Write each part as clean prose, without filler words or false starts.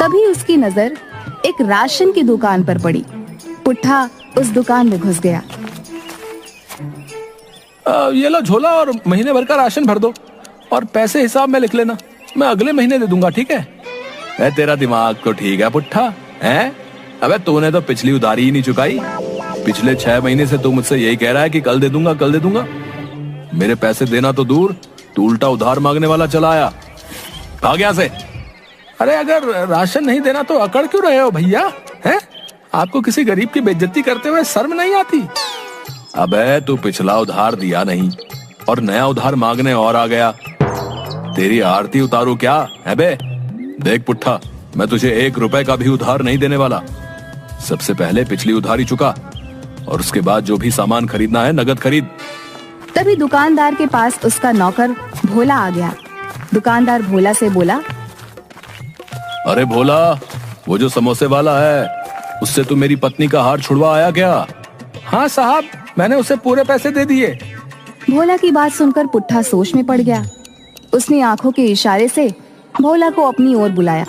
तभी उसकी नजर एक राशन की दुकान पर पड़ी। पुट्ठा उस दुकान में घुस गया। ये लो झोला और महीने भर का राशन भर दो और पैसे हिसाब में लिख लेना, मैं अगले महीने दे दूंगा, ठीक है? तेरा दिमाग तो ठीक है पुट्ठा, हैं? अबे तूने तो पिछली उधारी ही नहीं चुकाई। पिछले 6 महीने से तू मुझसे यही कह रहा है कि कल दे दूंगा, कल दे दूंगा। मेरे पैसे देना तो दूर, तू उल्टा उधार मांगने वाला चला आया। भाग यहाँ से। अरे अगर राशन नहीं देना तो अकड़ क्यों रहे हो भैया, हैं? आपको किसी गरीब की बेइज्जती करते हुए शर्म नहीं आती? अबे तू पिछला उधार दिया नहीं और नया उधार मांगने और आ गया। तेरी आरती उतारू क्या है बे? देख पुट्ठा, मैं तुझे 1 रुपए का भी उधार नहीं देने वाला। सबसे पहले पिछली उधारी चुका और उसके बाद जो भी सामान खरीदना है नगद खरीद। तभी दुकानदार के पास उसका नौकर भोला आ गया। दुकानदार भोला से बोला, अरे भोला, वो जो समोसे वाला है, उससे तू मेरी पत्नी का हार छुड़वा आया क्या? हाँ साहब, मैंने उसे पूरे पैसे दे दिए। भोला की बात सुनकर पुट्ठा सोच में पड़ गया। उसने आंखों के इशारे से भोला को अपनी ओर बुलाया।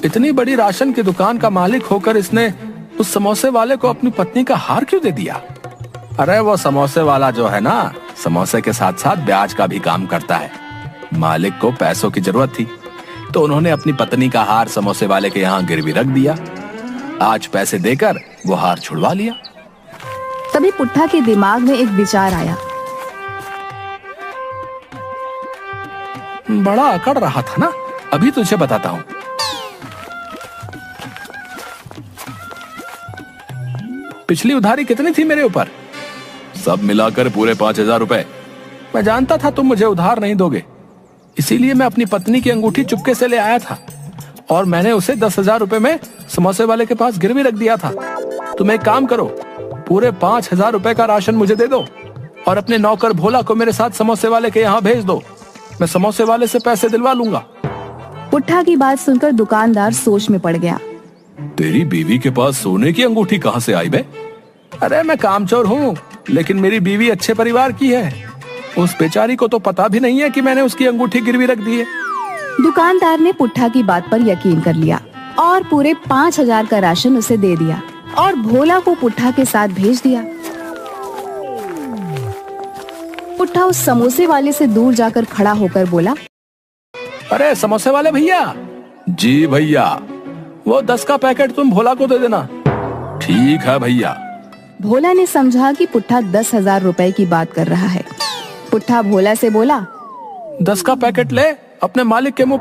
इतनी बड़ी राशन की दुकान का मालिक होकर इसने उस समोसे वाले को अपनी पत्नी का हार क्यों दे दिया? अरे वो समोसे वाला जो है ना, समोसे के साथ साथ ब्याज का भी काम करता है। मालिक को पैसों की जरूरत थी तो उन्होंने अपनी पत्नी का हार समोसे वाले के यहाँ गिरवी रख दिया। आज पैसे देकर वो हार छुड़वा लिया। तभी पुट्ठा के दिमाग में एक विचार आया। बड़ा अकड़ रहा था ना, अभी तुझे बताता हूँ। पिछली उधारी कितनी थी मेरे ऊपर? सब मिलाकर पूरे 5,000 रुपए। मैं जानता था तुम मुझे उधार नहीं दोगे, इसीलिए मैं अपनी पत्नी की अंगूठी चुपके से ले आया था और मैंने उसे 10,000 रुपए में समोसे वाले के पास गिरवी रख दिया था। तुम एक काम करो, पूरे 5,000 रुपए का राशन मुझे दे दो और अपने नौकर भोला को मेरे साथ समोसे वाले के यहाँ भेज दो। मैं समोसे वाले से पैसे दिलवा लूंगा। पुट्ठा की बात सुनकर दुकानदार सोच में पड़ गया। तेरी बीवी के पास सोने की अंगूठी कहाँ से आई बे? अरे मैं कामचोर हूँ, लेकिन मेरी बीवी अच्छे परिवार की है। उस बेचारी को तो पता भी नहीं है कि मैंने उसकी अंगूठी गिरवी रख दी है। दुकानदार ने पुट्ठा की बात पर यकीन कर लिया और पूरे 5,000 का राशन उसे दे दिया और भोला को पुट्ठा के साथ भेज दिया। पुट्ठा उस समोसे वाले से दूर जाकर खड़ा होकर बोला, अरे समोसे वाले भैया। जी भैया, वो 10 का पैकेट तुम भोला को दे देना। ठीक है भैया। भोला ने समझा कि पुट्ठा 10,000 रुपए की बात कर रहा है। पुट्ठा भोला से बोला, 10 का पैकेट ले, अपने मालिक के मुंह